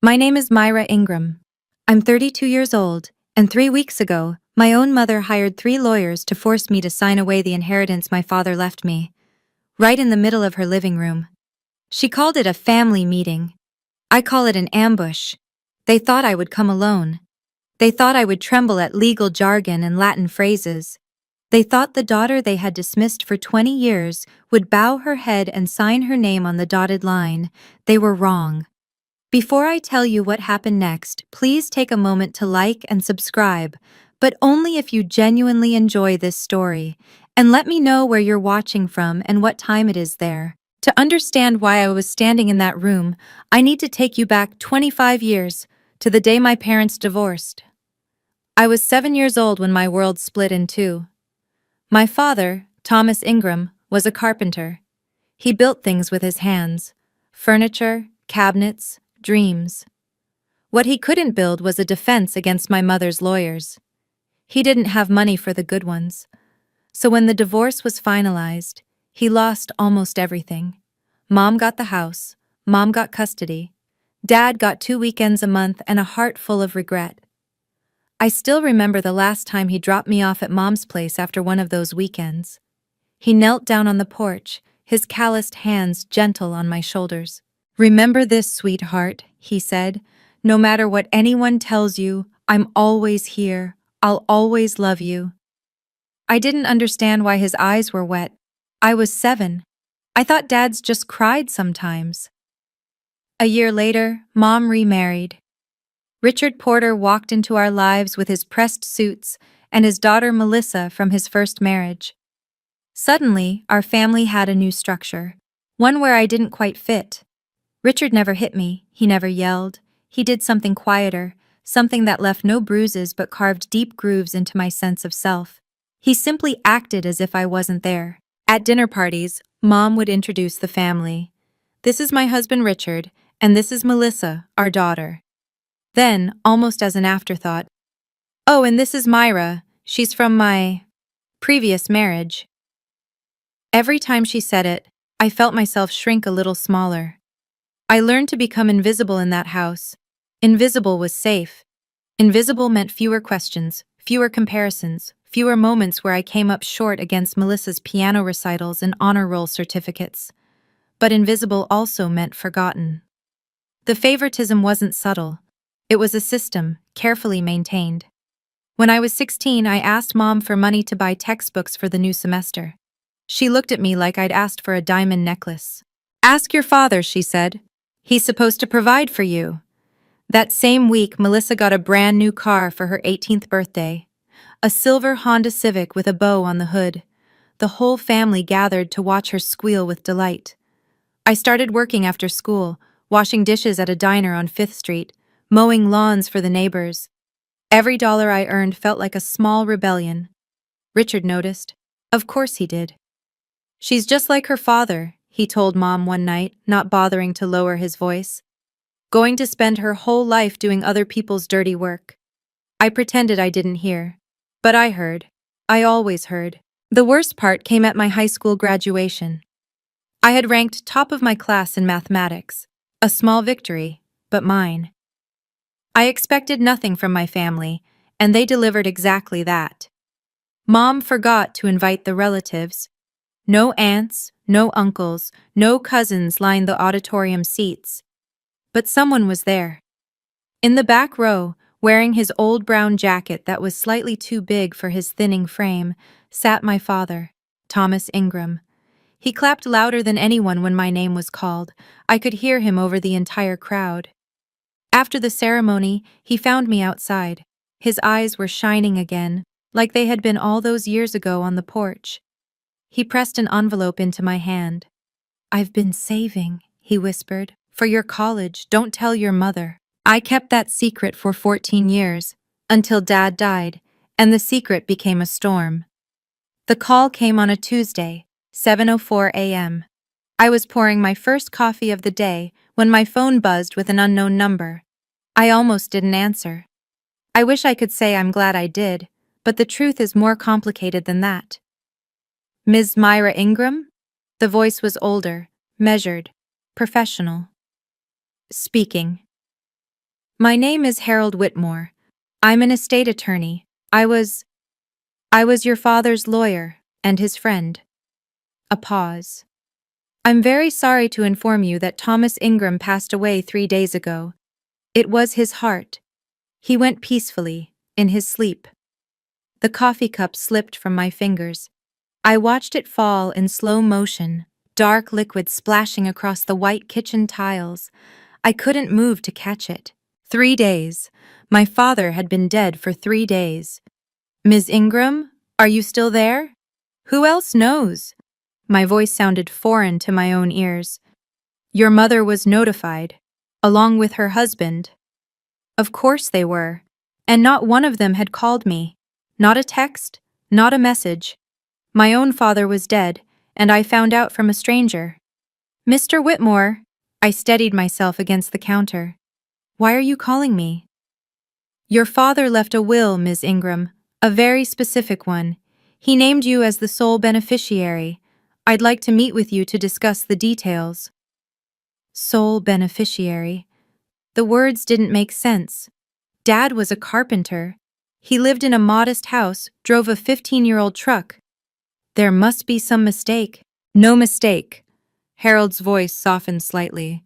My name is Myra Ingram. I'm 32 years old, and 3 weeks ago, my own mother hired 3 lawyers to force me to sign away the inheritance my father left me, right in the middle of her living room. She called it a family meeting. I call it an ambush. They thought I would come alone. They thought I would tremble at legal jargon and Latin phrases. They thought the daughter they had dismissed for 20 years would bow her head and sign her name on the dotted line. They were wrong. Before I tell you what happened next, please take a moment to like and subscribe, but only if you genuinely enjoy this story, and let me know where you're watching from and what time it is there. To understand why I was standing in that room, I need to take you back 25 years, to the day my parents divorced. I was 7 years old when my world split in two. My father, Thomas Ingram, was a carpenter. He built things with his hands: furniture, cabinets, dreams. What he couldn't build was a defense against my mother's lawyers. He didn't have money for the good ones. So when the divorce was finalized, he lost almost everything. Mom got the house, Mom got custody, Dad got 2 weekends a month and a heart full of regret. I still remember the last time he dropped me off at Mom's place after one of those weekends. He knelt down on the porch, his calloused hands gentle on my shoulders. "Remember this, sweetheart," he said. "No matter what anyone tells you, I'm always here. I'll always love you." I didn't understand why his eyes were wet. I was 7. I thought dads just cried sometimes. A year later, Mom remarried. Richard Porter walked into our lives with his pressed suits and his daughter Melissa from his first marriage. Suddenly, our family had a new structure, one where I didn't quite fit. Richard never hit me, he never yelled. He did something quieter, something that left no bruises but carved deep grooves into my sense of self. He simply acted as if I wasn't there. At dinner parties, Mom would introduce the family. "This is my husband Richard, and this is Melissa, our daughter." Then, almost as an afterthought, "Oh, and this is Myra, she's from my previous marriage." Every time she said it, I felt myself shrink a little smaller. I learned to become invisible in that house. Invisible was safe. Invisible meant fewer questions, fewer comparisons, fewer moments where I came up short against Melissa's piano recitals and honor roll certificates. But invisible also meant forgotten. The favoritism wasn't subtle. It was a system, carefully maintained. When I was 16, I asked Mom for money to buy textbooks for the new semester. She looked at me like I'd asked for a diamond necklace. "Ask your father," she said. "He's supposed to provide for you." That same week, Melissa got a brand new car for her 18th birthday. A silver Honda Civic with a bow on the hood. The whole family gathered to watch her squeal with delight. I started working after school, washing dishes at a diner on 5th Street, mowing lawns for the neighbors. Every dollar I earned felt like a small rebellion. Richard noticed. Of course he did. "She's just like her father," he told Mom one night, not bothering to lower his voice. "Going to spend her whole life doing other people's dirty work." I pretended I didn't hear. But I heard. I always heard. The worst part came at my high school graduation. I had ranked top of my class in mathematics. A small victory, but mine. I expected nothing from my family, and they delivered exactly that. Mom forgot to invite the relatives. No aunts, no uncles, no cousins lined the auditorium seats. But someone was there. In the back row, wearing his old brown jacket that was slightly too big for his thinning frame, sat my father, Thomas Ingram. He clapped louder than anyone when my name was called. I could hear him over the entire crowd. After the ceremony, he found me outside. His eyes were shining again, like they had been all those years ago on the porch. He pressed an envelope into my hand. "I've been saving," he whispered, "for your college. Don't tell your mother." I kept that secret for 14 years, until Dad died, and the secret became a storm. The call came on a Tuesday, 7:04 a.m. I was pouring my first coffee of the day when my phone buzzed with an unknown number. I almost didn't answer. I wish I could say I'm glad I did, but the truth is more complicated than that. "Ms. Myra Ingram?" The voice was older, measured, professional. "Speaking." My name is Harold Whitmore. I'm an estate attorney. I was your father's lawyer and his friend. A pause. I'm very sorry to inform you that Thomas Ingram passed away 3 days ago. It was his heart. He went peacefully, in his sleep. The coffee cup slipped from my fingers. I watched it fall in slow motion, dark liquid splashing across the white kitchen tiles. I couldn't move to catch it. 3 days. My father had been dead for 3 days. Ms. Ingram, are you still there? Who else knows? My voice sounded foreign to my own ears. Your mother was notified, along with her husband. Of course they were. And not one of them had called me. Not a text, not a message. My own father was dead, and I found out from a stranger. Mr. Whitmore, I steadied myself against the counter. Why are you calling me? Your father left a will, Ms. Ingram, a very specific one. He named you as the sole beneficiary. I'd like to meet with you to discuss the details. Sole beneficiary. The words didn't make sense. Dad was a carpenter. He lived in a modest house, drove a 15-year-old truck. There must be some mistake. No mistake. Harold's voice softened slightly.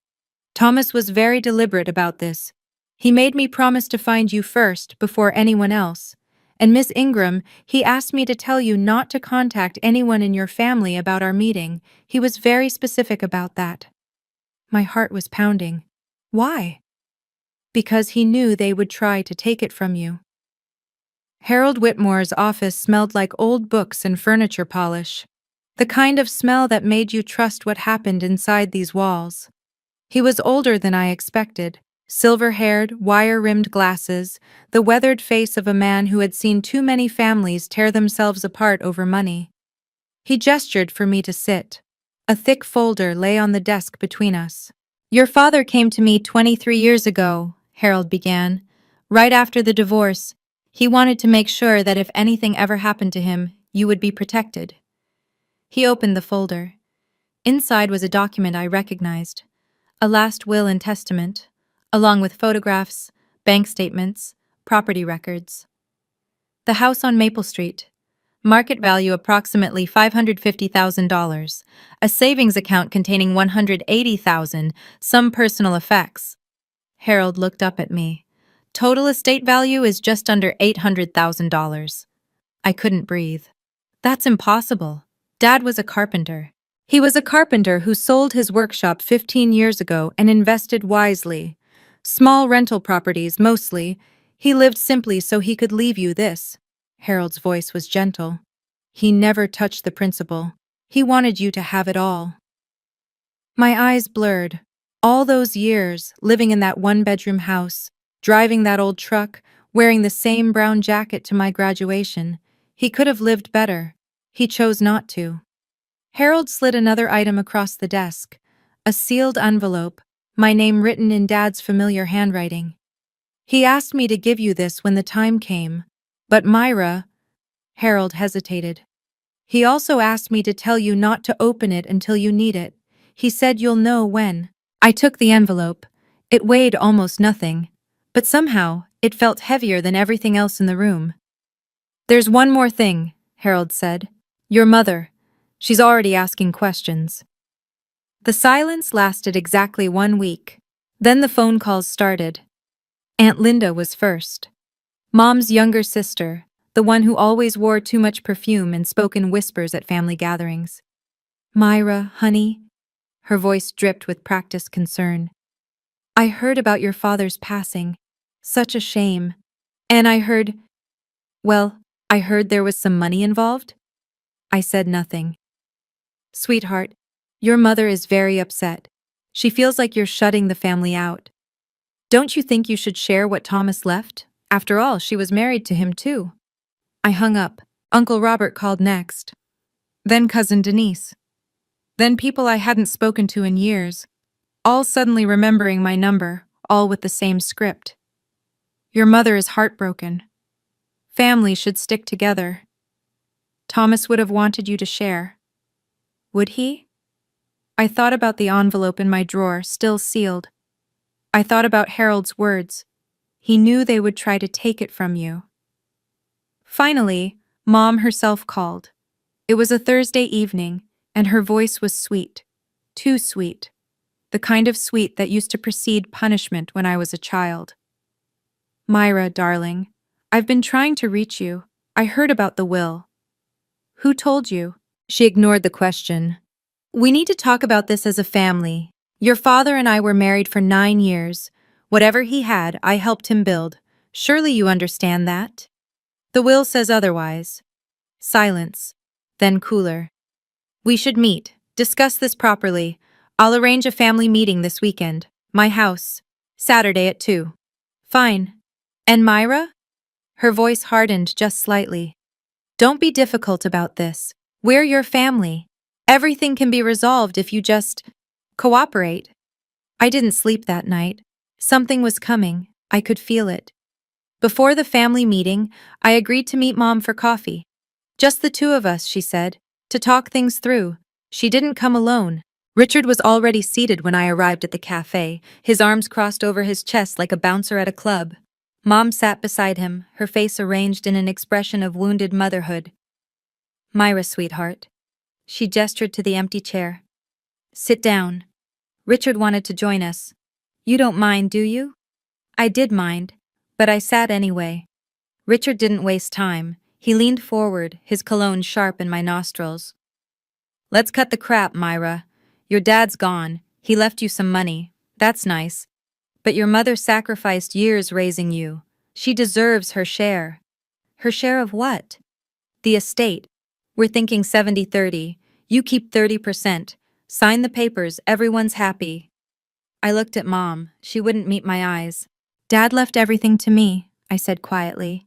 Thomas was very deliberate about this. He made me promise to find you first, before anyone else. And Miss Ingram, he asked me to tell you not to contact anyone in your family about our meeting. He was very specific about that. My heart was pounding. Why? Because he knew they would try to take it from you. Harold Whitmore's office smelled like old books and furniture polish. The kind of smell that made you trust what happened inside these walls. He was older than I expected. Silver-haired, wire-rimmed glasses, the weathered face of a man who had seen too many families tear themselves apart over money. He gestured for me to sit. A thick folder lay on the desk between us. Your father came to me 23 years ago, Harold began. Right after the divorce, he wanted to make sure that if anything ever happened to him, you would be protected. He opened the folder. Inside was a document I recognized. A last will and testament, along with photographs, bank statements, property records. The house on Maple Street. Market value approximately $550,000. A savings account containing $180,000, some personal effects. Harold looked up at me. Total estate value is just under $800,000. I couldn't breathe. That's impossible. Dad was a carpenter. He was a carpenter who sold his workshop 15 years ago and invested wisely. Small rental properties, mostly. He lived simply so he could leave you this. Harold's voice was gentle. He never touched the principal. He wanted you to have it all. My eyes blurred. All those years, living in that one-bedroom house, driving that old truck, wearing the same brown jacket to my graduation. He could have lived better. He chose not to. Harold slid another item across the desk. A sealed envelope, my name written in Dad's familiar handwriting. He asked me to give you this when the time came. But Myra, Harold hesitated. He also asked me to tell you not to open it until you need it. He said you'll know when. I took the envelope. It weighed almost nothing. But somehow, it felt heavier than everything else in the room. There's one more thing, Harold said. Your mother. She's already asking questions. The silence lasted exactly 1 week. Then the phone calls started. Aunt Linda was first. Mom's younger sister, the one who always wore too much perfume and spoke in whispers at family gatherings. Myra, honey. Her voice dripped with practiced concern. I heard about your father's passing. Such a shame. And I heard there was some money involved. I said nothing. Sweetheart, your mother is very upset. She feels like you're shutting the family out. Don't you think you should share what Thomas left? After all, she was married to him too. I hung up. Uncle Robert called next. Then Cousin Denise. Then people I hadn't spoken to in years, all suddenly remembering my number, all with the same script. Your mother is heartbroken. Families should stick together. Thomas would have wanted you to share. Would he? I thought about the envelope in my drawer, still sealed. I thought about Harold's words. He knew they would try to take it from you. Finally, Mom herself called. It was a Thursday evening, and her voice was sweet. Too sweet. The kind of sweet that used to precede punishment when I was a child. Myra, darling, I've been trying to reach you. I heard about the will. Who told you? She ignored the question. We need to talk about this as a family. Your father and I were married for 9 years. Whatever he had, I helped him build. Surely you understand that? The will says otherwise. Silence. Then cooler. We should meet. Discuss this properly. I'll arrange a family meeting this weekend. My house. Saturday at 2. Fine. And Myra? Her voice hardened just slightly. Don't be difficult about this. We're your family. Everything can be resolved if you just cooperate. I didn't sleep that night. Something was coming. I could feel it. Before the family meeting, I agreed to meet Mom for coffee. Just the two of us, she said, to talk things through. She didn't come alone. Richard was already seated when I arrived at the cafe, his arms crossed over his chest like a bouncer at a club. Mom sat beside him, her face arranged in an expression of wounded motherhood. Myra, sweetheart. She gestured to the empty chair. Sit down. Richard wanted to join us. You don't mind, do you? I did mind, but I sat anyway. Richard didn't waste time. He leaned forward, his cologne sharp in my nostrils. Let's cut the crap, Myra. Your dad's gone. He left you some money. That's nice. But your mother sacrificed years raising you. She deserves her share. Her share of what? The estate. We're thinking 70-30. You keep 30%. Sign the papers, everyone's happy. I looked at Mom. She wouldn't meet my eyes. Dad left everything to me, I said quietly.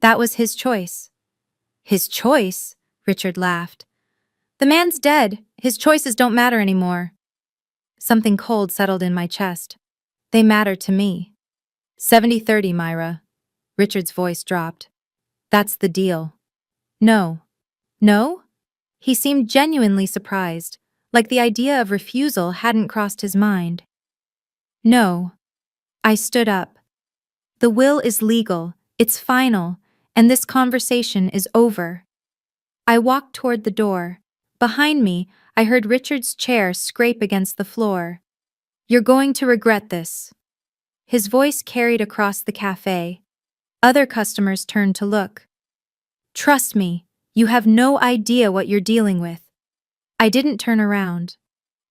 That was his choice. His choice? Richard laughed. The man's dead. His choices don't matter anymore. Something cold settled in my chest. They matter to me. 70-30, Myra. Richard's voice dropped. That's the deal. No. No? He seemed genuinely surprised, like the idea of refusal hadn't crossed his mind. No. I stood up. The will is legal, it's final, and this conversation is over. I walked toward the door. Behind me, I heard Richard's chair scrape against the floor. You're going to regret this. His voice carried across the cafe. Other customers turned to look. Trust me, you have no idea what you're dealing with. I didn't turn around,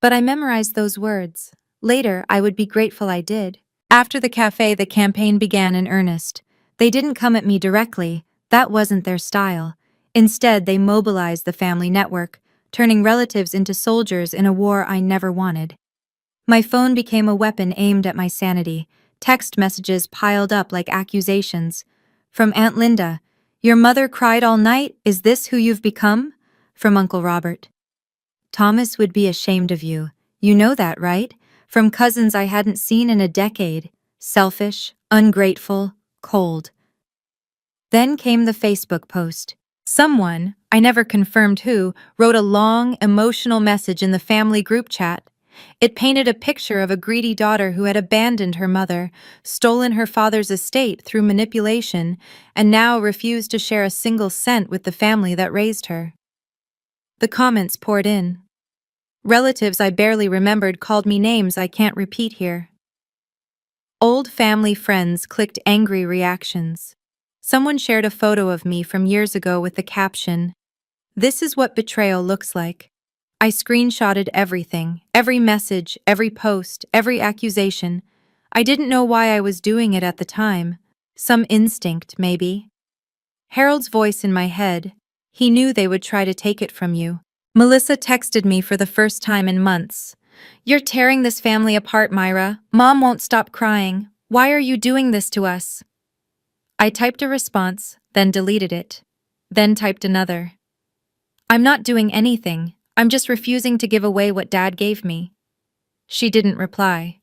but I memorized those words. Later, I would be grateful I did. After the cafe, the campaign began in earnest. They didn't come at me directly. That wasn't their style. Instead, they mobilized the family network, turning relatives into soldiers in a war I never wanted. My phone became a weapon aimed at my sanity. Text messages piled up like accusations. From Aunt Linda, your mother cried all night, is this who you've become? From Uncle Robert. Thomas would be ashamed of you. You know that, right? From cousins I hadn't seen in a decade. Selfish, ungrateful, cold. Then came the Facebook post. Someone, I never confirmed who, wrote a long, emotional message in the family group chat. It painted a picture of a greedy daughter who had abandoned her mother, stolen her father's estate through manipulation, and now refused to share a single cent with the family that raised her. The comments poured in. Relatives I barely remembered called me names I can't repeat here. Old family friends clicked angry reactions. Someone shared a photo of me from years ago with the caption, "This is what betrayal looks like." I screenshotted everything, every message, every post, every accusation. I didn't know why I was doing it at the time. Some instinct, maybe. Harold's voice in my head. He knew they would try to take it from you. Melissa texted me for the first time in months. You're tearing this family apart, Myra. Mom won't stop crying. Why are you doing this to us? I typed a response, then deleted it. Then typed another. I'm not doing anything. I'm just refusing to give away what Dad gave me. She didn't reply.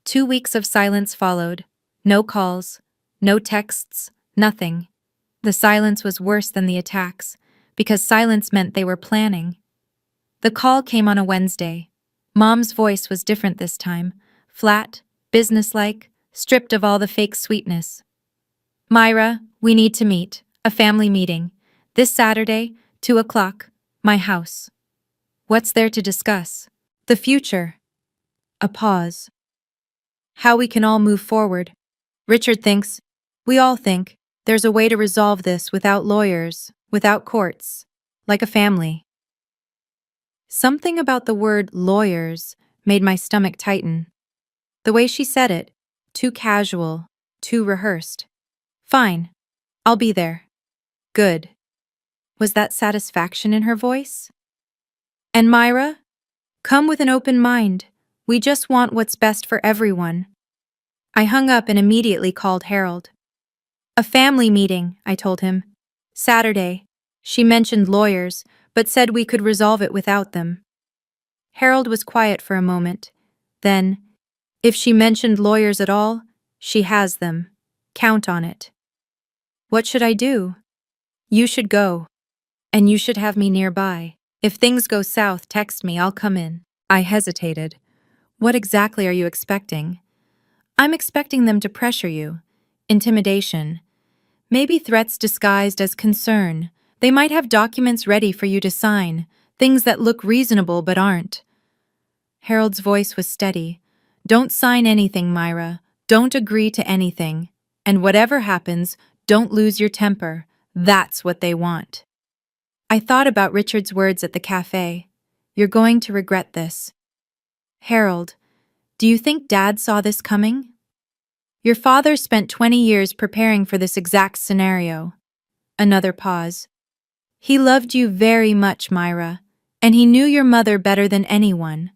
2 weeks of silence followed. No calls, no texts, nothing. The silence was worse than the attacks, because silence meant they were planning. The call came on a Wednesday. Mom's voice was different this time. Flat, businesslike, stripped of all the fake sweetness. Myra, we need to meet. A family meeting. This Saturday, 2 o'clock. My house. What's there to discuss? The future. A pause. How we can all move forward. Richard thinks, we all think, there's a way to resolve this without lawyers, without courts, like a family. Something about the word lawyers made my stomach tighten. The way she said it, too casual, too rehearsed. Fine, I'll be there. Good. Was that satisfaction in her voice? And Myra? Come with an open mind. We just want what's best for everyone. I hung up and immediately called Harold. A family meeting, I told him. Saturday. She mentioned lawyers, but said we could resolve it without them. Harold was quiet for a moment. Then, if she mentioned lawyers at all, she has them. Count on it. What should I do? You should go. And you should have me nearby. If things go south, text me, I'll come in. I hesitated. What exactly are you expecting? I'm expecting them to pressure you. Intimidation. Maybe threats disguised as concern. They might have documents ready for you to sign, things that look reasonable but aren't. Harold's voice was steady. Don't sign anything, Myra. Don't agree to anything. And whatever happens, don't lose your temper. That's what they want. I thought about Richard's words at the cafe. You're going to regret this. Harold, do you think Dad saw this coming? Your father spent 20 years preparing for this exact scenario. Another pause. He loved you very much, Myra, and he knew your mother better than anyone.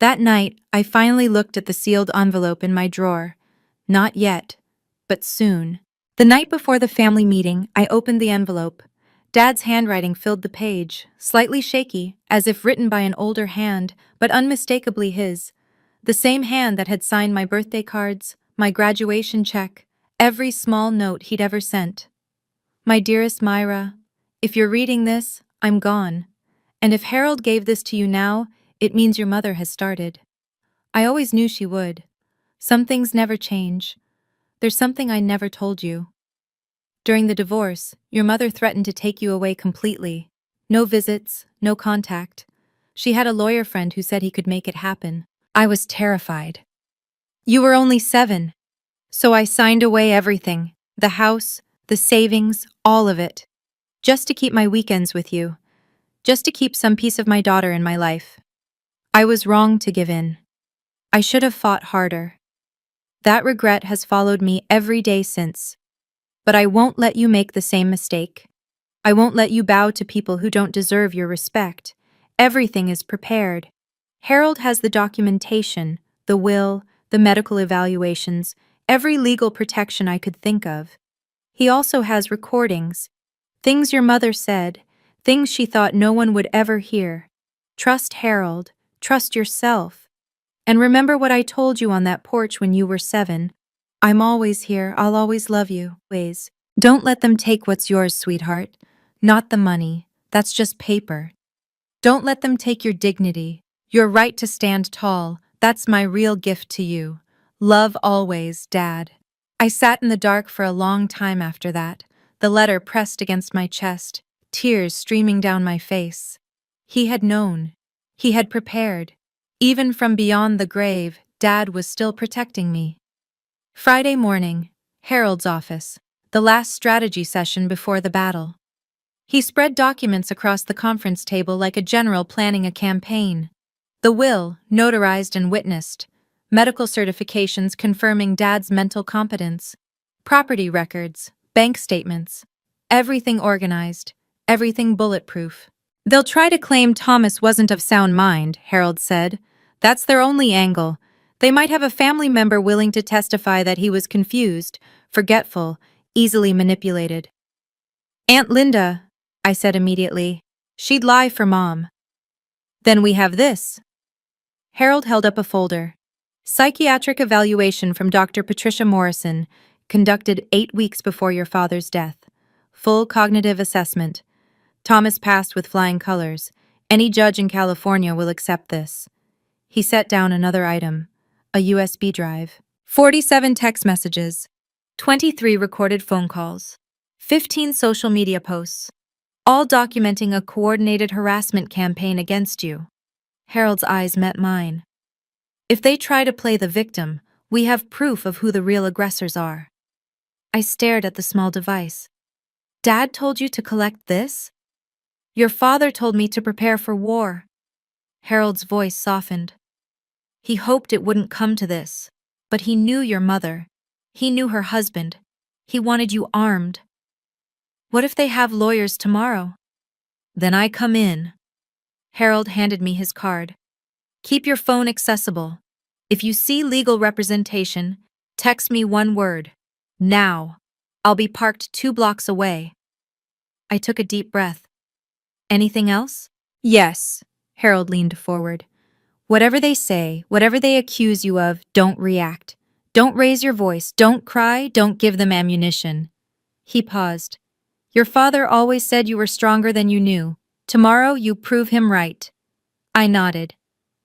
That night, I finally looked at the sealed envelope in my drawer. Not yet, but soon. The night before the family meeting, I opened the envelope. Dad's handwriting filled the page, slightly shaky, as if written by an older hand, but unmistakably his. The same hand that had signed my birthday cards, my graduation check, every small note he'd ever sent. My dearest Myra, if you're reading this, I'm gone. And if Harold gave this to you now, it means your mother has started. I always knew she would. Some things never change. There's something I never told you. During the divorce, your mother threatened to take you away completely. No visits, no contact. She had a lawyer friend who said he could make it happen. I was terrified. You were only 7. So I signed away everything. The house, the savings, all of it. Just to keep my weekends with you. Just to keep some piece of my daughter in my life. I was wrong to give in. I should have fought harder. That regret has followed me every day since. But I won't let you make the same mistake. I won't let you bow to people who don't deserve your respect. Everything is prepared. Harold has the documentation, the will, the medical evaluations, every legal protection I could think of. He also has recordings. Things your mother said, things she thought no one would ever hear. Trust Harold. Trust yourself. And remember what I told you on that porch when you were 7. I'm always here. I'll always love you. Ways. Don't let them take what's yours, sweetheart. Not the money. That's just paper. Don't let them take your dignity. Your right to stand tall. That's my real gift to you. Love always, Dad. I sat in the dark for a long time after that, the letter pressed against my chest, tears streaming down my face. He had known. He had prepared. Even from beyond the grave, Dad was still protecting me. Friday morning, Harold's office, the last strategy session before the battle. He spread documents across the conference table like a general planning a campaign. The will, notarized and witnessed. Medical certifications confirming Dad's mental competence. Property records, bank statements. Everything organized, everything bulletproof. They'll try to claim Thomas wasn't of sound mind, Harold said. That's their only angle. They might have a family member willing to testify that he was confused, forgetful, easily manipulated. Aunt Linda, I said immediately. She'd lie for Mom. Then we have this. Harold held up a folder. Psychiatric evaluation from Dr. Patricia Morrison, conducted 8 weeks before your father's death. Full cognitive assessment. Thomas passed with flying colors. Any judge in California will accept this. He set down another item, a USB drive. 47 text messages, 23 recorded phone calls, 15 social media posts, all documenting a coordinated harassment campaign against you. Harold's eyes met mine. If they try to play the victim, we have proof of who the real aggressors are. I stared at the small device. Dad told you to collect this? Your father told me to prepare for war. Harold's voice softened. He hoped it wouldn't come to this, but he knew your mother. He knew her husband. He wanted you armed. What if they have lawyers tomorrow? Then I come in. Harold handed me his card. Keep your phone accessible. If you see legal representation, text me one word. Now. I'll be parked 2 blocks away. I took a deep breath. Anything else? Yes. Harold leaned forward. Whatever they say, whatever they accuse you of, don't react. Don't raise your voice, don't cry, don't give them ammunition. He paused. Your father always said you were stronger than you knew. Tomorrow you prove him right. I nodded.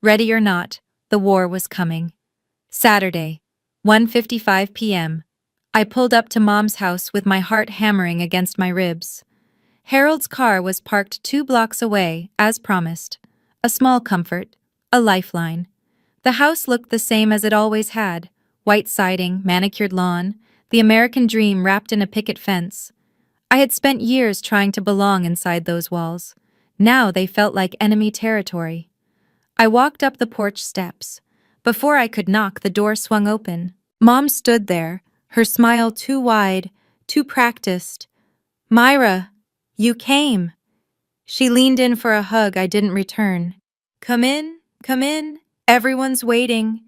Ready or not, the war was coming. Saturday, 1:55 p.m. I pulled up to Mom's house with my heart hammering against my ribs. Harold's car was parked 2 blocks away, as promised. A small comfort, a lifeline. The house looked the same as it always had. White siding, manicured lawn, the American dream wrapped in a picket fence. I had spent years trying to belong inside those walls. Now they felt like enemy territory. I walked up the porch steps. Before I could knock, the door swung open. Mom stood there, her smile too wide, too practiced. Myra, you came. She leaned in for a hug I didn't return. Come in, everyone's waiting.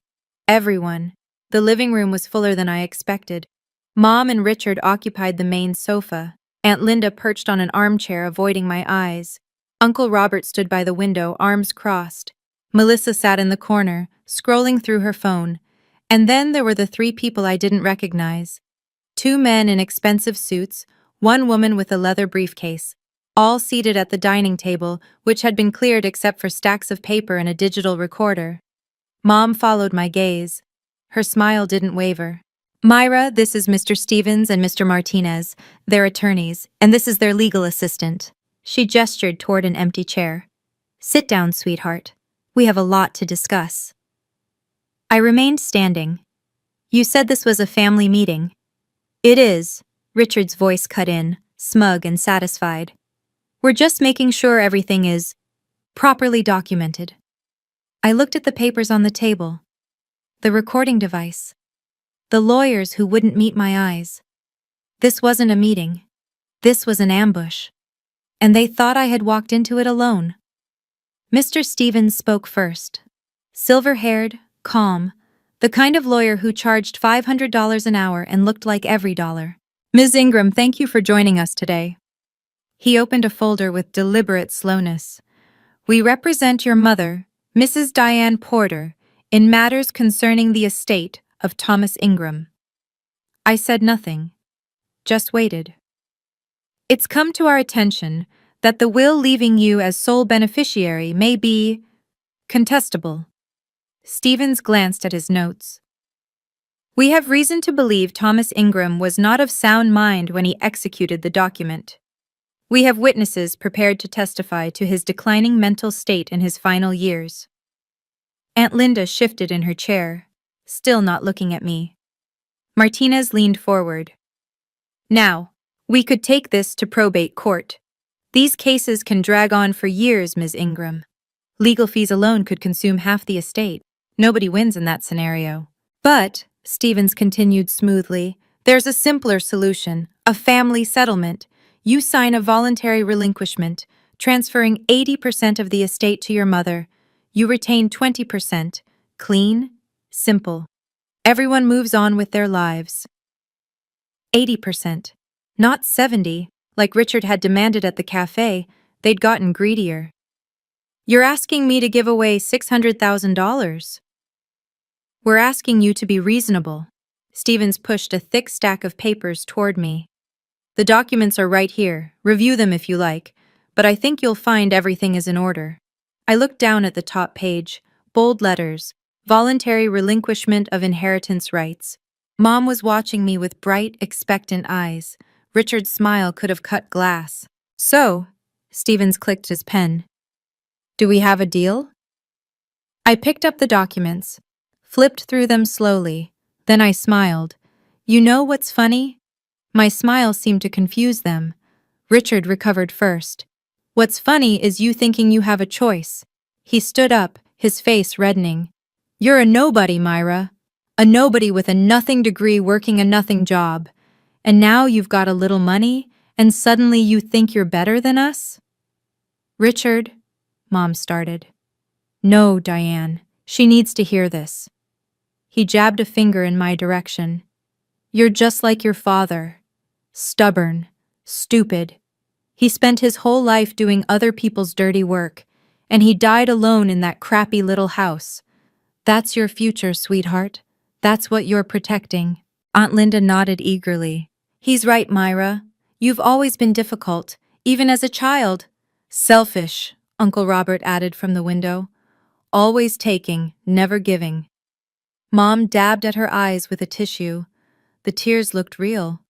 Everyone. The living room was fuller than I expected. Mom and Richard occupied the main sofa. Aunt Linda perched on an armchair, avoiding my eyes. Uncle Robert stood by the window, arms crossed. Melissa sat in the corner, scrolling through her phone. And then there were the 3 people I didn't recognize. 2 men in expensive suits, 1 woman with a leather briefcase, all seated at the dining table, which had been cleared except for stacks of paper and a digital recorder. Mom followed my gaze. Her smile didn't waver. Myra, this is Mr. Stevens and Mr. Martinez, their attorneys, and this is their legal assistant. She gestured toward an empty chair. Sit down, sweetheart. We have a lot to discuss. I remained standing. You said this was a family meeting. It is, Richard's voice cut in, smug and satisfied. We're just making sure everything is properly documented. I looked at the papers on the table. The recording device. The lawyers who wouldn't meet my eyes. This wasn't a meeting. This was an ambush. And they thought I had walked into it alone. Mr. Stevens spoke first. Silver-haired, calm, the kind of lawyer who charged $500 an hour and looked like every dollar. Ms. Ingram, thank you for joining us today. He opened a folder with deliberate slowness. We represent your mother, Mrs. Diane Porter, in matters concerning the estate of Thomas Ingram. I said nothing, just waited. It's come to our attention that the will leaving you as sole beneficiary may be contestable. Stevens glanced at his notes. We have reason to believe Thomas Ingram was not of sound mind when he executed the document. We have witnesses prepared to testify to his declining mental state in his final years. Aunt Linda shifted in her chair, still not looking at me. Martinez leaned forward. Now, we could take this to probate court. These cases can drag on for years, Ms. Ingram. Legal fees alone could consume half the estate. Nobody wins in that scenario. But, Stevens continued smoothly, there's a simpler solution, a family settlement. You sign a voluntary relinquishment, transferring 80% of the estate to your mother. You retain 20%. Clean, simple. Everyone moves on with their lives. 80%. Not 70%, like Richard had demanded at the cafe. They'd gotten greedier. You're asking me to give away $600,000. We're asking you to be reasonable. Stevens pushed a thick stack of papers toward me. The documents are right here. Review them if you like, but I think you'll find everything is in order. I looked down at the top page, bold letters, Voluntary relinquishment of inheritance rights. Mom was watching me with bright, expectant eyes. Richard's smile could have cut glass. So, Stevens clicked his pen. Do we have a deal? I picked up the documents, flipped through them slowly. Then I smiled. You know what's funny? My smile seemed to confuse them. Richard recovered first. What's funny is you thinking you have a choice. He stood up, his face reddening. You're a nobody, Myra. A nobody with a nothing degree working a nothing job. And now you've got a little money, and suddenly you think you're better than us? Richard, Mom started. No, Diane, she needs to hear this. He jabbed a finger in my direction. You're just like your father. Stubborn. Stupid. He spent his whole life doing other people's dirty work, and he died alone in that crappy little house. That's your future, sweetheart. That's what you're protecting. Aunt Linda nodded eagerly. He's right, Myra. You've always been difficult, even as a child. Selfish, Uncle Robert added from the window. Always taking, never giving. Mom dabbed at her eyes with a tissue. The tears looked real.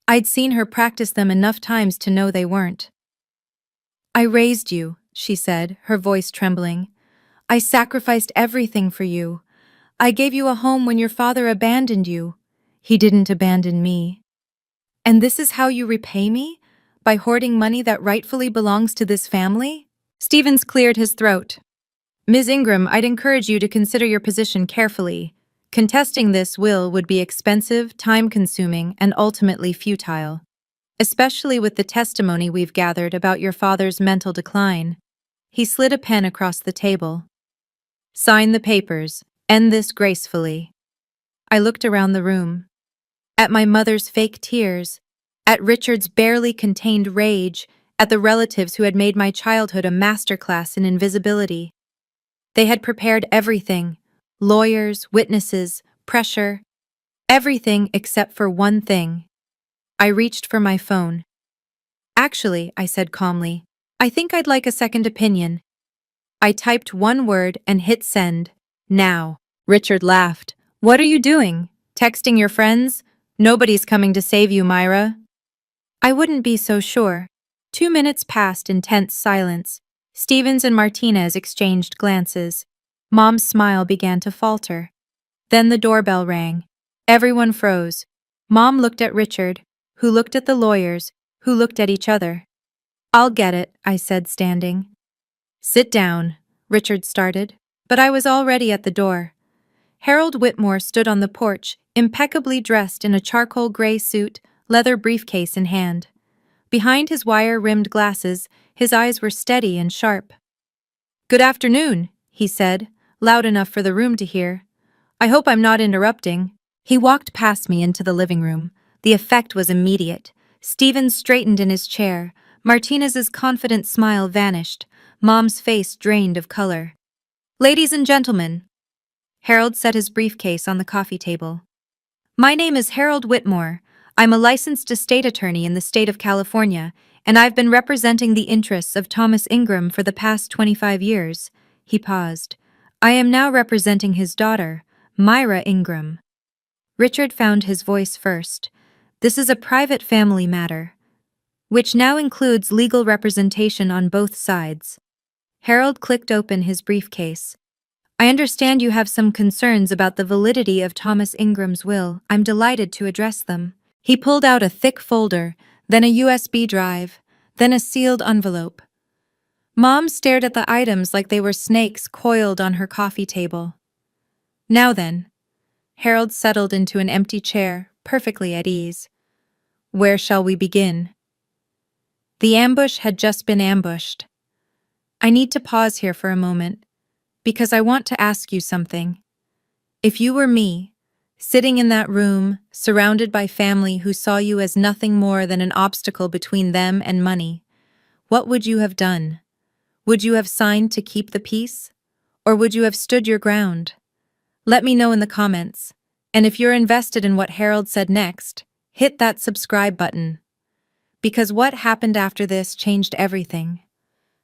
I'd seen her practice them enough times to know they weren't. I raised you, she said, her voice trembling. I sacrificed everything for you. I gave you a home when your father abandoned you. He didn't abandon me. And this is how you repay me? By hoarding money that rightfully belongs to this family? Stevens cleared his throat. Ms. Ingram, I'd encourage you to consider your position carefully. Contesting this will would be expensive, time-consuming, and ultimately futile. Especially with the testimony we've gathered about your father's mental decline. He slid a pen across the table. Sign the papers. End this gracefully. I looked around the room. At my mother's fake tears, at Richard's barely contained rage, at the relatives who had made my childhood a masterclass in invisibility. They had prepared everything. Lawyers, witnesses, pressure. Everything except for one thing. I reached for my phone. Actually, I said calmly, I think I'd like a second opinion. I typed one word and hit send. Now. Richard laughed. What are you doing? Texting your friends? Nobody's coming to save you, Myra. I wouldn't be so sure. 2 minutes passed in tense silence. Stevens and Martinez exchanged glances. Mom's smile began to falter. Then the doorbell rang. Everyone froze. Mom looked at Richard, who looked at the lawyers, who looked at each other. I'll get it, I said, standing. Sit down, Richard started, but I was already at the door. Harold Whitmore stood on the porch, impeccably dressed in a charcoal gray suit, leather briefcase in hand. Behind his wire-rimmed glasses, his eyes were steady and sharp. Good afternoon, he said, loud enough for the room to hear. I hope I'm not interrupting. He walked past me into the living room. The effect was immediate. Stevens straightened in his chair. Martinez's confident smile vanished. Mom's face drained of color. Ladies and gentlemen. Harold set his briefcase on the coffee table. My name is Harold Whitmore. I'm a licensed estate attorney in the state of California, and I've been representing the interests of Thomas Ingram for the past 25 years. He paused. I am now representing his daughter, Myra Ingram. Richard found his voice first. This is a private family matter, which now includes legal representation on both sides. Harold clicked open his briefcase. I understand you have some concerns about the validity of Thomas Ingram's will. I'm delighted to address them. He pulled out a thick folder, then a USB drive, then a sealed envelope. Mom stared at the items like they were snakes coiled on her coffee table. Now then. Harold settled into an empty chair, perfectly at ease. Where shall we begin? The ambush had just been ambushed. I need to pause here for a moment, because I want to ask you something. If you were me, sitting in that room, surrounded by family who saw you as nothing more than an obstacle between them and money, what would you have done? Would you have signed to keep the peace? Or would you have stood your ground? Let me know in the comments. And if you're invested in what Harold said next, hit that subscribe button. Because what happened after this changed everything.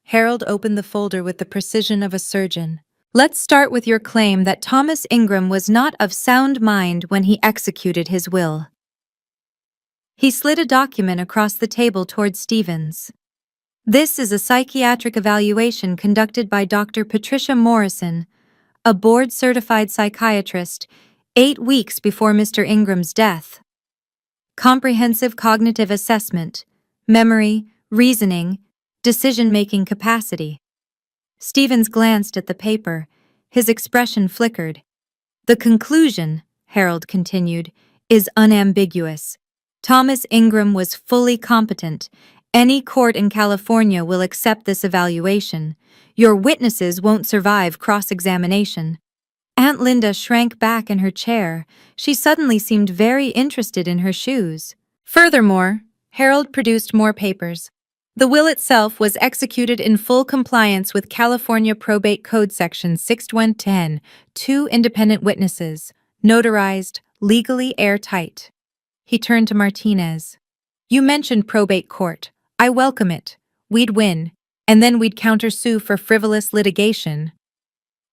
Harold opened the folder with the precision of a surgeon. Let's start with your claim that Thomas Ingram was not of sound mind when he executed his will. He slid a document across the table toward Stevens. This is a psychiatric evaluation conducted by Dr. Patricia Morrison, a board-certified psychiatrist, 8 weeks before Mr. Ingram's death. Comprehensive cognitive assessment, memory, reasoning, decision-making capacity. Stevens glanced at the paper. His expression flickered. The conclusion, Harold continued, is unambiguous. Thomas Ingram was fully competent. Any court in California will accept this evaluation. Your witnesses won't survive cross-examination. Aunt Linda shrank back in her chair. She suddenly seemed very interested in her shoes. Furthermore, Harold produced more papers. The will itself was executed in full compliance with California Probate Code Section 6110, 2 independent witnesses, notarized, legally airtight. He turned to Martinez. You mentioned probate court. I welcome it. We'd win, and then we'd countersue for frivolous litigation.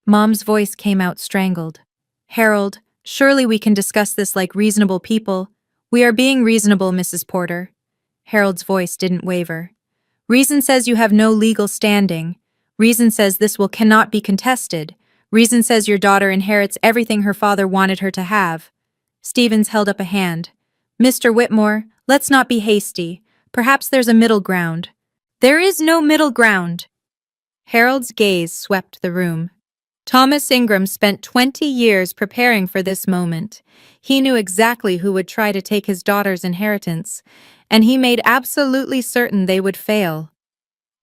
Mom's voice came out strangled. Harold, surely we can discuss this like reasonable people. We are being reasonable, Mrs. Porter. Harold's voice didn't waver. Reason says you have no legal standing. Reason says this will cannot be contested. Reason says your daughter inherits everything her father wanted her to have. Stevens held up a hand. Mr. Whitmore, let's not be hasty. Perhaps there's a middle ground. There is no middle ground. Harold's gaze swept the room. Thomas Ingram spent 20 years preparing for this moment. He knew exactly who would try to take his daughter's inheritance, and he made absolutely certain they would fail.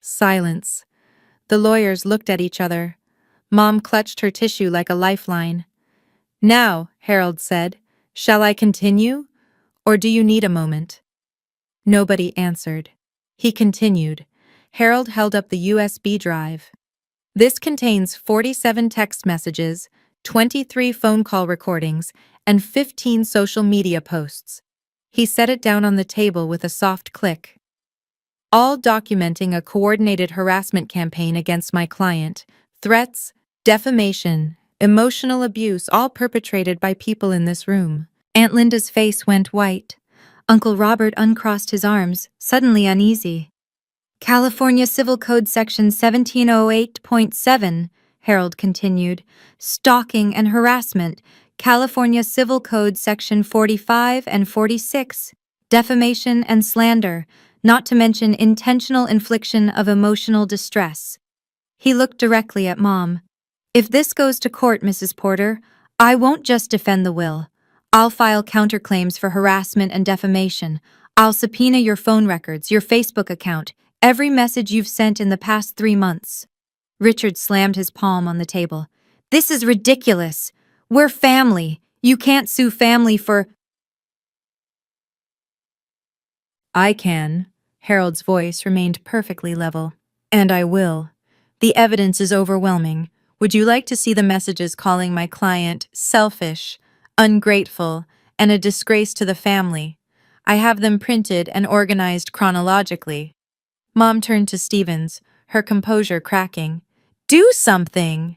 Silence. The lawyers looked at each other. Mom clutched her tissue like a lifeline. Now, Harold said, shall I continue, or do you need a moment? Nobody answered. He continued. Harold held up the USB drive. This contains 47 text messages, 23 phone call recordings, and 15 social media posts. He set it down on the table with a soft click. All documenting a coordinated harassment campaign against my client, threats, defamation, emotional abuse, all perpetrated by people in this room. Aunt Linda's face went white. Uncle Robert uncrossed his arms, suddenly uneasy. California Civil Code Section 1708.7, Harold continued, stalking and harassment. California Civil Code Section 45 and 46, defamation and slander, not to mention intentional infliction of emotional distress. He looked directly at Mom. If this goes to court, Mrs. Porter, I won't just defend the will. I'll file counterclaims for harassment and defamation. I'll subpoena your phone records, your Facebook account, every message you've sent in the past 3 months. Richard slammed his palm on the table. This is ridiculous. We're family. You can't sue family for— I can. Harold's voice remained perfectly level. And I will. The evidence is overwhelming. Would you like to see the messages calling my client selfish, ungrateful, and a disgrace to the family? I have them printed and organized chronologically. Mom turned to Stevens, her composure cracking. Do something!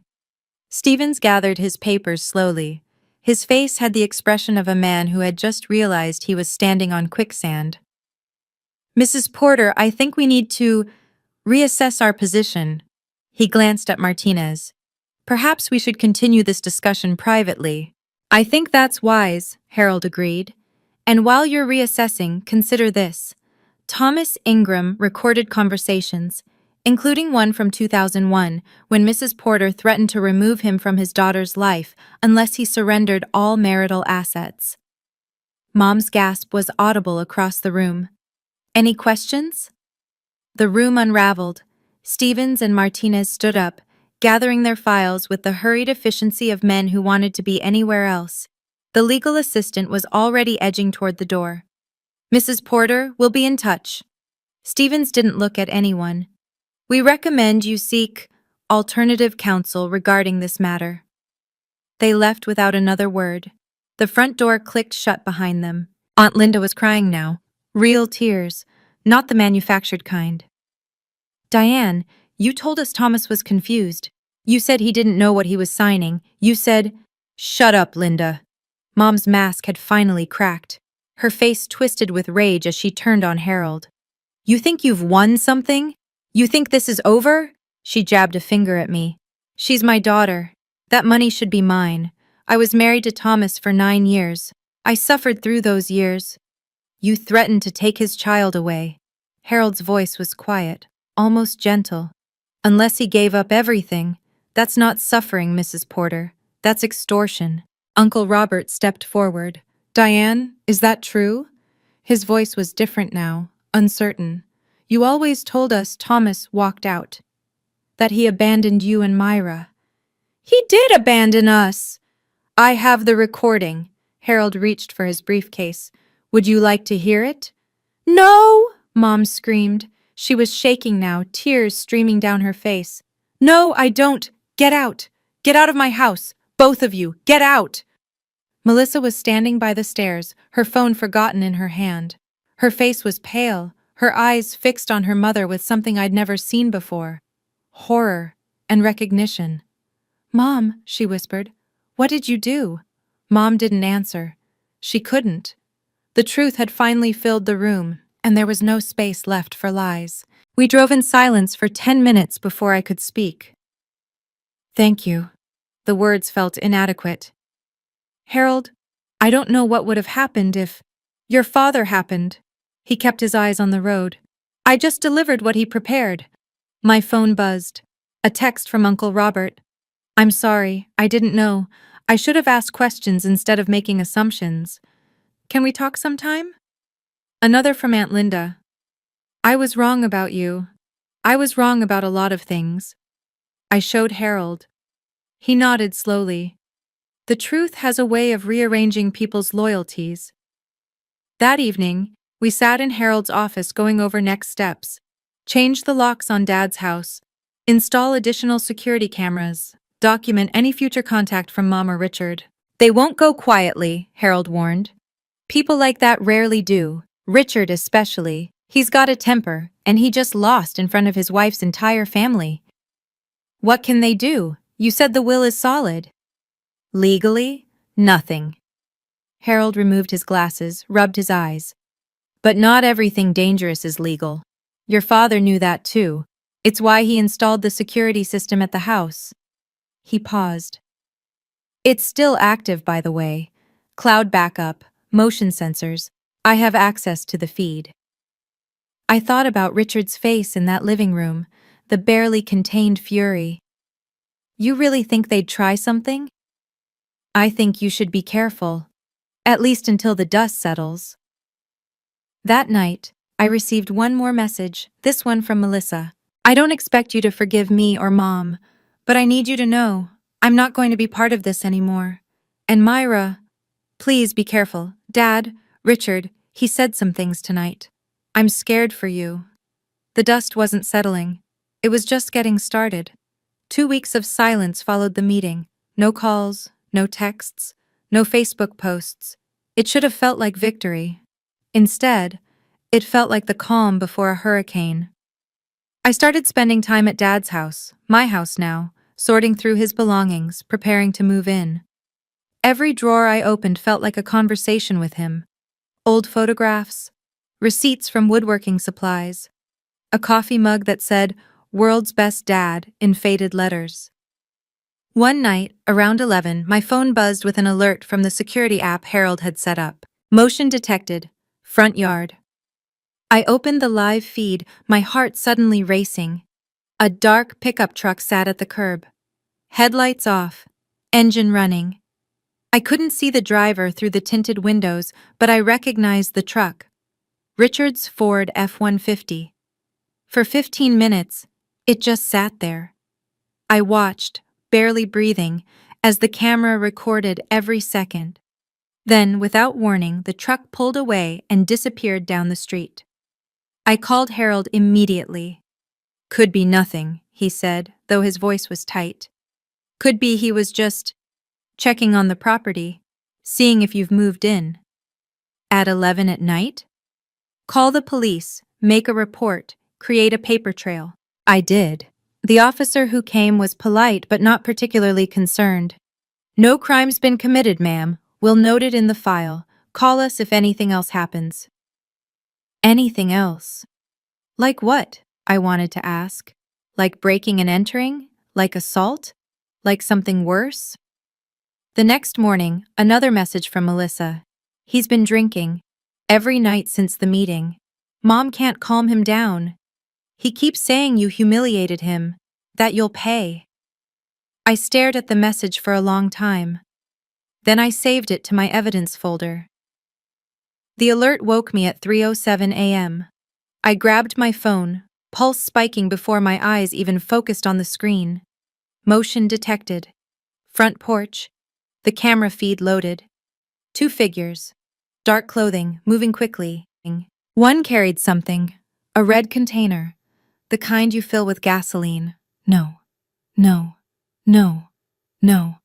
Stevens gathered his papers slowly. His face had the expression of a man who had just realized he was standing on quicksand. Mrs. Porter, I think we need to reassess our position. He glanced at Martinez. Perhaps we should continue this discussion privately. I think that's wise, Harold agreed. And while you're reassessing, consider this. Thomas Ingram recorded conversations, including one from 2001, when Mrs. Porter threatened to remove him from his daughter's life unless he surrendered all marital assets. Mom's gasp was audible across the room. Any questions? The room unraveled. Stevens and Martinez stood up, gathering their files with the hurried efficiency of men who wanted to be anywhere else. The legal assistant was already edging toward the door. Mrs. Porter, we'll be in touch. Stevens didn't look at anyone. We recommend you seek alternative counsel regarding this matter. They left without another word. The front door clicked shut behind them. Aunt Linda was crying now. Real tears, not the manufactured kind. Diane, you told us Thomas was confused. You said he didn't know what he was signing. You said, "Shut up, Linda." Mom's mask had finally cracked. Her face twisted with rage as she turned on Harold. You think you've won something? You think this is over? She jabbed a finger at me. She's my daughter. That money should be mine. I was married to Thomas for 9 years. I suffered through those years. You threatened to take his child away. Harold's voice was quiet, almost gentle. Unless he gave up everything. That's not suffering, Mrs. Porter. That's extortion. Uncle Robert stepped forward. Diane, is that true? His voice was different now, uncertain. You always told us Thomas walked out. That he abandoned you and Myra. He did abandon us! I have the recording. Harold reached for his briefcase. Would you like to hear it? No! Mom screamed. She was shaking now, tears streaming down her face. No, I don't. Get out. Get out of my house. Both of you. Get out. Melissa was standing by the stairs, her phone forgotten in her hand. Her face was pale, her eyes fixed on her mother with something I'd never seen before. Horror and recognition. Mom, she whispered, what did you do? Mom didn't answer. She couldn't. The truth had finally filled the room, and there was no space left for lies. We drove in silence for 10 minutes before I could speak. Thank you. The words felt inadequate. Harold, I don't know what would have happened if your father happened. He kept his eyes on the road. I just delivered what he prepared. My phone buzzed. A text from Uncle Robert. I'm sorry, I didn't know. I should have asked questions instead of making assumptions. Can we talk sometime? Another from Aunt Linda. I was wrong about you. I was wrong about a lot of things. I showed Harold. He nodded slowly. The truth has a way of rearranging people's loyalties. That evening, we sat in Harold's office going over next steps. Change the locks on Dad's house. Install additional security cameras. Document any future contact from Mom or Richard. They won't go quietly, Harold warned. People like that rarely do. Richard especially. He's got a temper, and he just lost in front of his wife's entire family. What can they do? You said the will is solid. Legally? Nothing. Harold removed his glasses, rubbed his eyes. But not everything dangerous is legal. Your father knew that too. It's why he installed the security system at the house. He paused. It's still active, by the way. Cloud backup, motion sensors. I have access to the feed. I thought about Richard's face in that living room, the barely contained fury. You really think they'd try something? I think you should be careful. At least until the dust settles. That night, I received one more message, this one from Melissa. I don't expect you to forgive me or Mom, but I need you to know, I'm not going to be part of this anymore. And Myra, please be careful. Dad, Richard, he said some things tonight. I'm scared for you. The dust wasn't settling. It was just getting started. 2 weeks of silence followed the meeting. No calls, no texts, no Facebook posts. It should have felt like victory. Instead, it felt like the calm before a hurricane. I started spending time at Dad's house, my house now, sorting through his belongings, preparing to move in. Every drawer I opened felt like a conversation with him. Old photographs, receipts from woodworking supplies, a coffee mug that said, "World's Best Dad," in faded letters. One night, around 11, my phone buzzed with an alert from the security app Harold had set up. Motion detected. Front yard. I opened the live feed, my heart suddenly racing. A dark pickup truck sat at the curb. Headlights off. Engine running. I couldn't see the driver through the tinted windows, but I recognized the truck. Richard's Ford F-150. For 15 minutes, it just sat there. I watched, barely breathing, as the camera recorded every second. Then, without warning, the truck pulled away and disappeared down the street. I called Harold immediately. Could be nothing, he said, though his voice was tight. Could be he was just checking on the property, seeing if you've moved in. At 11 at night? Call the police, make a report, create a paper trail. I did. The officer who came was polite but not particularly concerned. "No crime's been committed, ma'am. We'll note it in the file. Call us if anything else happens." Anything else? Like what? I wanted to ask. Like breaking and entering? Like assault? Like something worse? The next morning, another message from Melissa. "He's been drinking. Every night since the meeting. Mom can't calm him down. He keeps saying you humiliated him, that you'll pay." I stared at the message for a long time. Then I saved it to my evidence folder. The alert woke me at 3:07 a.m. I grabbed my phone, pulse spiking before my eyes even focused on the screen. Motion detected. Front porch. The camera feed loaded. 2 figures. Dark clothing, moving quickly. One carried something. A red container. The kind you fill with gasoline. No. No. No. No.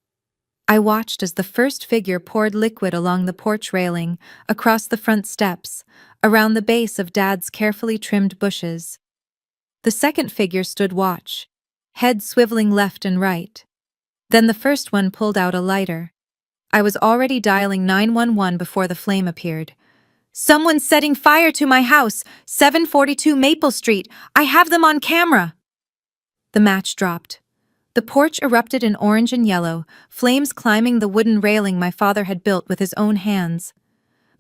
I watched as the first figure poured liquid along the porch railing, across the front steps, around the base of Dad's carefully trimmed bushes. The second figure stood watch, head swiveling left and right. Then the first one pulled out a lighter. I was already dialing 911 before the flame appeared. "Someone's setting fire to my house, 742 Maple Street. I have them on camera." The match dropped. The porch erupted in orange and yellow, flames climbing the wooden railing my father had built with his own hands.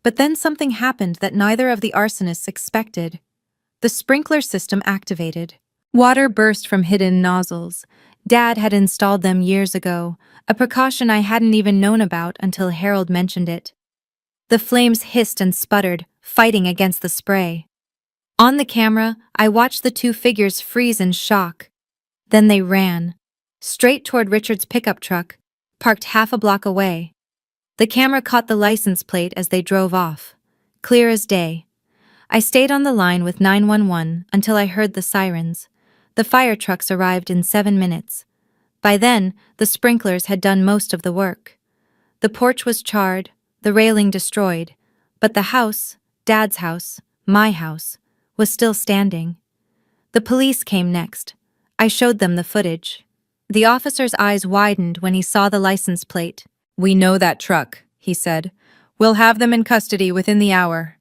But then something happened that neither of the arsonists expected. The sprinkler system activated. Water burst from hidden nozzles. Dad had installed them years ago, a precaution I hadn't even known about until Harold mentioned it. The flames hissed and sputtered, fighting against the spray. On the camera, I watched the 2 figures freeze in shock. Then they ran. Straight toward Richard's pickup truck, parked half a block away. The camera caught the license plate as they drove off. Clear as day. I stayed on the line with 911 until I heard the sirens. The fire trucks arrived in 7 minutes. By then, the sprinklers had done most of the work. The porch was charred, the railing destroyed, but the house, Dad's house, my house, was still standing. The police came next. I showed them the footage. The officer's eyes widened when he saw the license plate. "We know that truck," he said. "We'll have them in custody within the hour."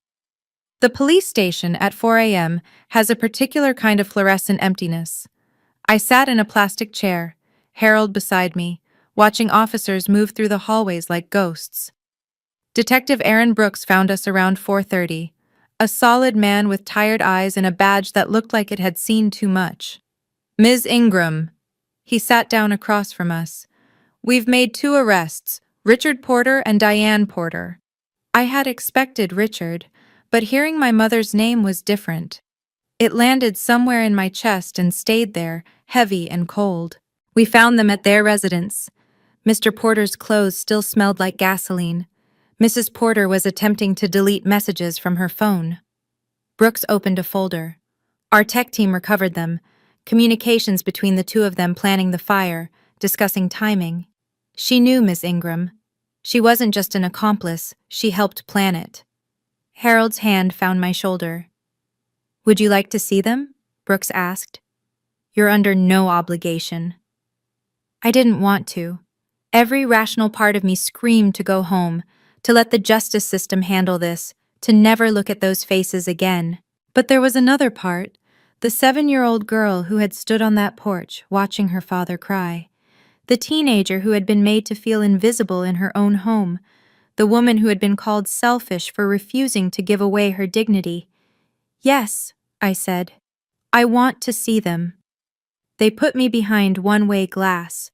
The police station at 4 a.m. has a particular kind of fluorescent emptiness. I sat in a plastic chair, Harold beside me, watching officers move through the hallways like ghosts. Detective Aaron Brooks found us around 4:30, a solid man with tired eyes and a badge that looked like it had seen too much. "Ms. Ingram." He sat down across from us. "We've made 2 arrests, Richard Porter and Diane Porter." I had expected Richard, but hearing my mother's name was different. It landed somewhere in my chest and stayed there, heavy and cold. "We found them at their residence." Mr. Porter's clothes still smelled like gasoline. Mrs. Porter was attempting to delete messages from her phone. Brooks opened a folder. Our tech team recovered them. Communications between the 2 of them planning the fire, discussing timing. She knew Miss Ingram. She wasn't just an accomplice, she helped plan it. Harold's hand found my shoulder. "Would you like to see them?" Brooks asked. "You're under no obligation." I didn't want to. Every rational part of me screamed to go home, to let the justice system handle this, to never look at those faces again. But there was another part. The 7-year-old girl who had stood on that porch, watching her father cry. The teenager who had been made to feel invisible in her own home. The woman who had been called selfish for refusing to give away her dignity. "Yes," I said. "I want to see them." They put me behind one-way glass.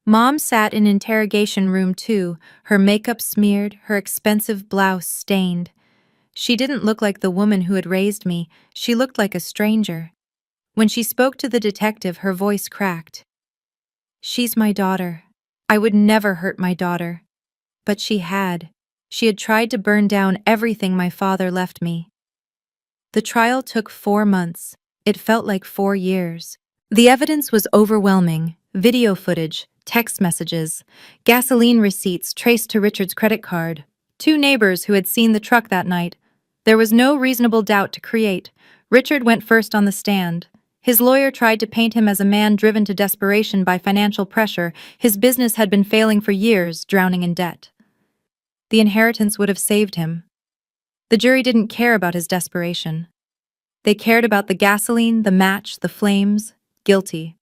Mom sat in interrogation room 2, her makeup smeared, her expensive blouse stained. She didn't look like the woman who had raised me, she looked like a stranger. When she spoke to the detective, her voice cracked. "She's my daughter. I would never hurt my daughter." But she had. She had tried to burn down everything my father left me. The trial took 4 months. It felt like 4 years. The evidence was overwhelming. Video footage, text messages, gasoline receipts traced to Richard's credit card, 2 neighbors who had seen the truck that night. There was no reasonable doubt to create. Richard went first on the stand. His lawyer tried to paint him as a man driven to desperation by financial pressure. His business had been failing for years, drowning in debt. The inheritance would have saved him. The jury didn't care about his desperation. They cared about the gasoline, the match, the flames. Guilty.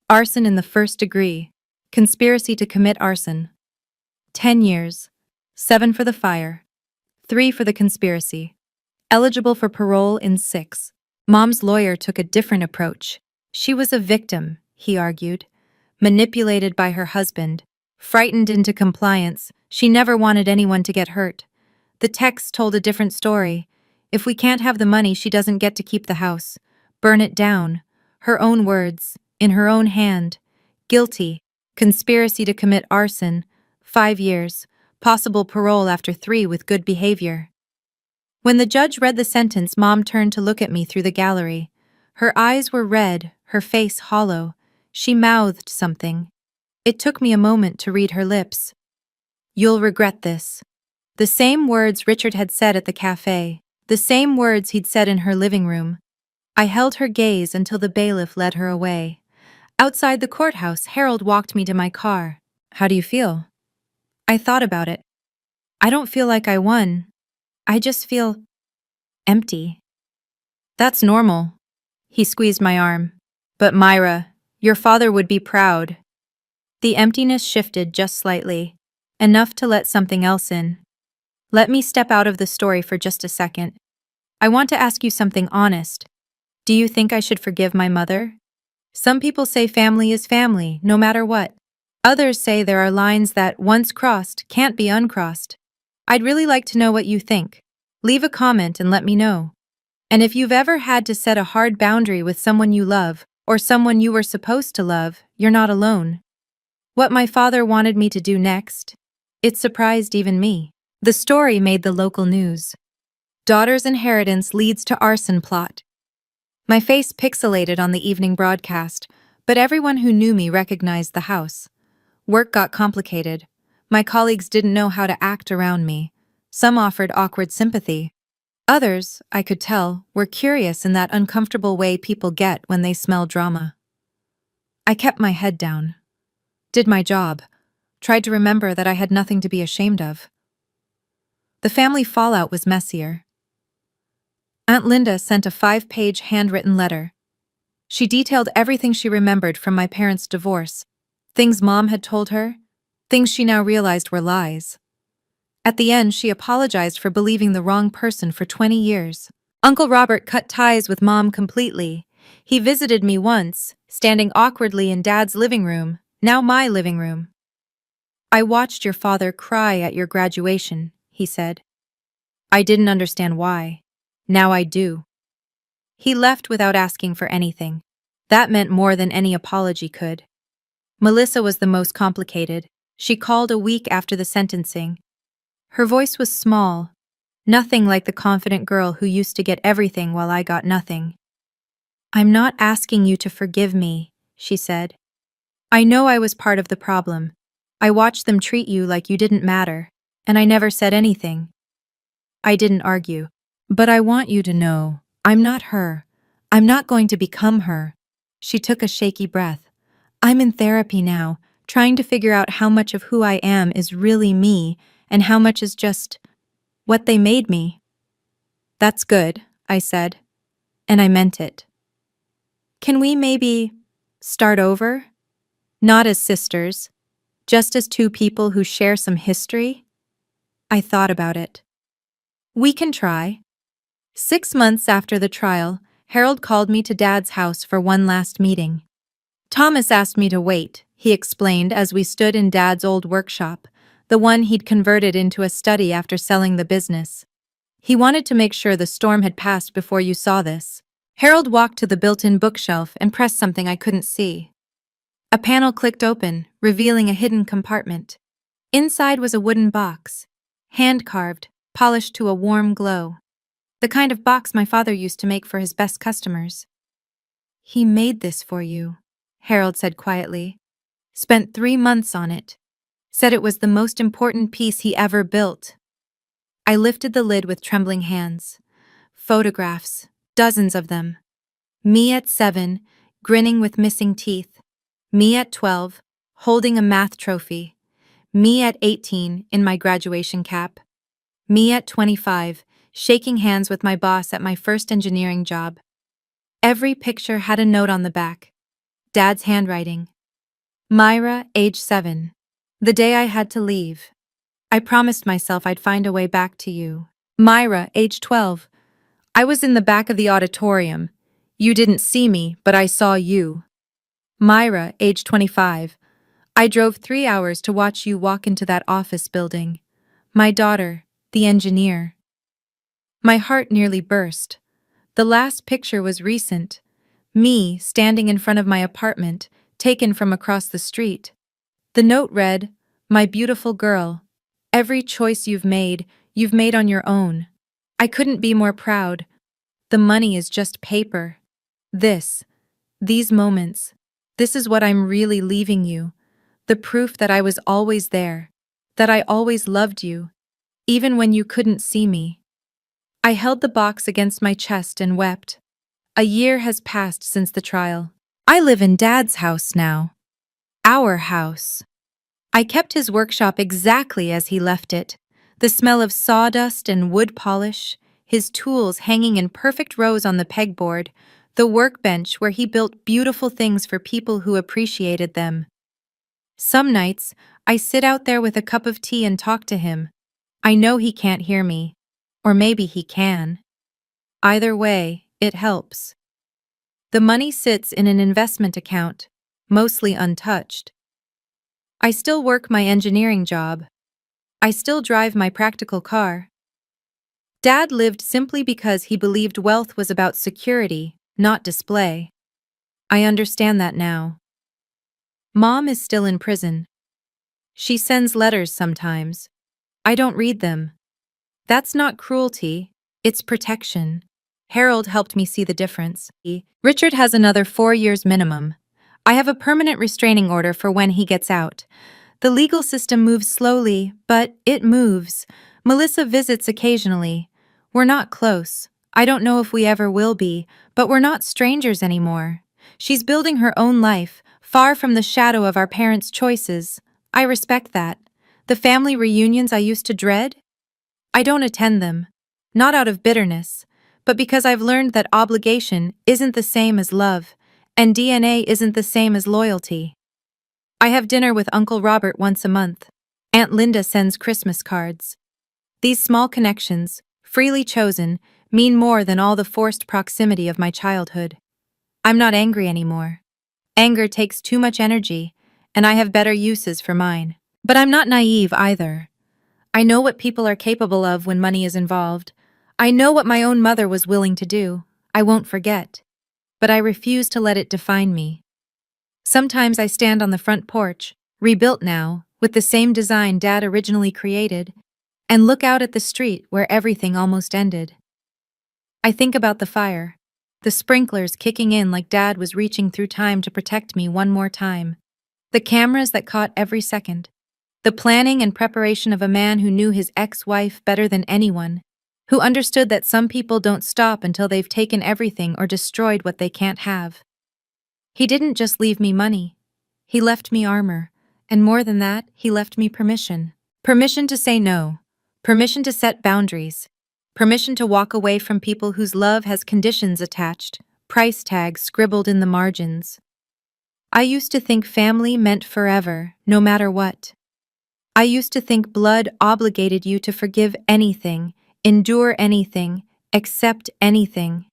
Arson in the first degree. Conspiracy to commit arson. 10 years. 7 for the fire. 3 for the conspiracy. Eligible for parole in 6. Mom's lawyer took a different approach. She was a victim, he argued. Manipulated by her husband. Frightened into compliance, she never wanted anyone to get hurt. The text told a different story. If we can't have the money, she doesn't get to keep the house. Burn it down. Her own words, in her own hand. Guilty. Conspiracy to commit arson. 5 years. Possible parole after 3 with good behavior. When the judge read the sentence, Mom turned to look at me through the gallery. Her eyes were red, her face hollow. She mouthed something. It took me a moment to read her lips. "You'll regret this." The same words Richard had said at the cafe. The same words he'd said in her living room. I held her gaze until the bailiff led her away. Outside the courthouse, Harold walked me to my car. "How do you feel?" I thought about it. I don't feel like I won. I just feel empty. "That's normal." He squeezed my arm. "But Myra, your father would be proud." The emptiness shifted just slightly, enough to let something else in. Let me step out of the story for just a second. I want to ask you something honest. Do you think I should forgive my mother? Some people say family is family, no matter what. Others say there are lines that, once crossed, can't be uncrossed. I'd really like to know what you think. Leave a comment and let me know. And if you've ever had to set a hard boundary with someone you love, or someone you were supposed to love, you're not alone. What my father wanted me to do next? It surprised even me. The story made the local news. Daughter's inheritance leads to arson plot. My face pixelated on the evening broadcast, but everyone who knew me recognized the house. Work got complicated. My colleagues didn't know how to act around me. Some offered awkward sympathy. Others, I could tell, were curious in that uncomfortable way people get when they smell drama. I kept my head down. Did my job. Tried to remember that I had nothing to be ashamed of. The family fallout was messier. Aunt Linda sent a 5-page handwritten letter. She detailed everything she remembered from my parents' divorce. Things Mom had told her, things she now realized were lies. At the end, she apologized for believing the wrong person for 20 years. Uncle Robert cut ties with Mom completely. He visited me once, standing awkwardly in Dad's living room, now my living room. "I watched your father cry at your graduation," he said. "I didn't understand why. Now I do." He left without asking for anything. That meant more than any apology could. Melissa was the most complicated. She called a week after the sentencing. Her voice was small, nothing like the confident girl who used to get everything while I got nothing. "I'm not asking you to forgive me," she said. "I know I was part of the problem. I watched them treat you like you didn't matter, and I never said anything." I didn't argue. "But I want you to know, I'm not her. I'm not going to become her." She took a shaky breath. "I'm in therapy now, trying to figure out how much of who I am is really me and how much is just what they made me." "That's good," I said, and I meant it. "Can we maybe start over? Not as sisters, just as two people who share some history?" I thought about it. "We can try." 6 months after the trial, Harold called me to Dad's house for one last meeting. "Thomas asked me to wait," he explained as we stood in Dad's old workshop, the one he'd converted into a study after selling the business. "He wanted to make sure the storm had passed before you saw this." Harold walked to the built-in bookshelf and pressed something I couldn't see. A panel clicked open, revealing a hidden compartment. Inside was a wooden box, hand-carved, polished to a warm glow. The kind of box my father used to make for his best customers. "He made this for you," Harold said quietly. "Spent 3 months on it. Said it was the most important piece he ever built." I lifted the lid with trembling hands. Photographs, dozens of them. Me at 7, grinning with missing teeth. Me at 12, holding a math trophy. Me at 18, in my graduation cap. Me at 25, shaking hands with my boss at my first engineering job. Every picture had a note on the back. Dad's handwriting. Myra, age 7. The day I had to leave. I promised myself I'd find a way back to you. Myra, age 12. I was in the back of the auditorium. You didn't see me, but I saw you. Myra, age 25. I drove 3 hours to watch you walk into that office building. My daughter, the engineer. My heart nearly burst. The last picture was recent. Me, standing in front of my apartment, taken from across the street. The note read, "My beautiful girl, every choice you've made on your own. I couldn't be more proud. The money is just paper. These moments, this is what I'm really leaving you. The proof that I was always there, that I always loved you, even when you couldn't see me." I held the box against my chest and wept. A year has passed since the trial. I live in Dad's house now. Our house. I kept his workshop exactly as he left it. The smell of sawdust and wood polish, his tools hanging in perfect rows on the pegboard, the workbench where he built beautiful things for people who appreciated them. Some nights, I sit out there with a cup of tea and talk to him. I know he can't hear me. Or maybe he can. Either way, it helps. The money sits in an investment account, mostly untouched. I still work my engineering job. I still drive my practical car. Dad lived simply because he believed wealth was about security, not display. I understand that now. Mom is still in prison. She sends letters sometimes. I don't read them. That's not cruelty, it's protection. Harold helped me see the difference. Richard has another 4 years minimum. I have a permanent restraining order for when he gets out. The legal system moves slowly, but it moves. Melissa visits occasionally. We're not close. I don't know if we ever will be, but we're not strangers anymore. She's building her own life, far from the shadow of our parents' choices. I respect that. The family reunions I used to dread? I don't attend them. Not out of bitterness, but because I've learned that obligation isn't the same as love, and DNA isn't the same as loyalty. I have dinner with Uncle Robert once a month. Aunt Linda sends Christmas cards. These small connections, freely chosen, mean more than all the forced proximity of my childhood. I'm not angry anymore. Anger takes too much energy, and I have better uses for mine. But I'm not naive either. I know what people are capable of when money is involved. I know what my own mother was willing to do. I won't forget. But I refuse to let it define me. Sometimes I stand on the front porch, rebuilt now, with the same design Dad originally created, and look out at the street where everything almost ended. I think about the fire, the sprinklers kicking in like Dad was reaching through time to protect me one more time, the cameras that caught every second, the planning and preparation of a man who knew his ex-wife better than anyone, who understood that some people don't stop until they've taken everything or destroyed what they can't have. He didn't just leave me money. He left me armor, and more than that, he left me permission. Permission to say no. Permission to set boundaries. Permission to walk away from people whose love has conditions attached, price tags scribbled in the margins. I used to think family meant forever, no matter what. I used to think blood obligated you to forgive anything, endure anything, accept anything.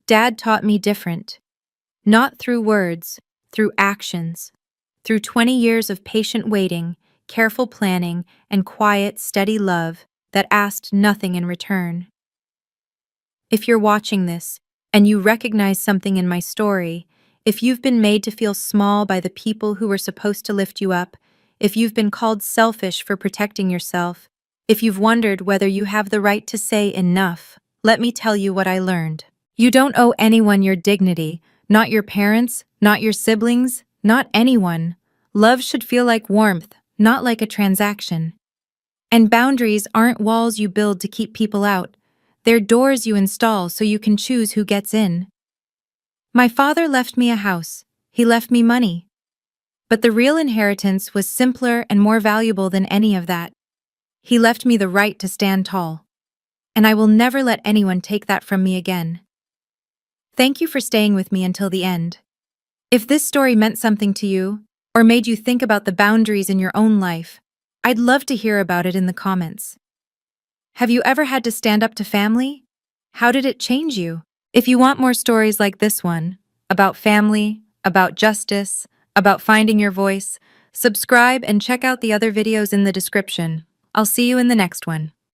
Dad taught me different. Not through words, through actions. Through 20 years of patient waiting, careful planning, and quiet, steady love that asked nothing in return. If you're watching this, and you recognize something in my story, if you've been made to feel small by the people who were supposed to lift you up, if you've been called selfish for protecting yourself, if you've wondered whether you have the right to say enough, let me tell you what I learned. You don't owe anyone your dignity, not your parents, not your siblings, not anyone. Love should feel like warmth, not like a transaction. And boundaries aren't walls you build to keep people out. They're doors you install so you can choose who gets in. My father left me a house. He left me money. But the real inheritance was simpler and more valuable than any of that. He left me the right to stand tall. And I will never let anyone take that from me again. Thank you for staying with me until the end. If this story meant something to you, or made you think about the boundaries in your own life, I'd love to hear about it in the comments. Have you ever had to stand up to family? How did it change you? If you want more stories like this one, about family, about justice, about finding your voice, subscribe and check out the other videos in the description. I'll see you in the next one.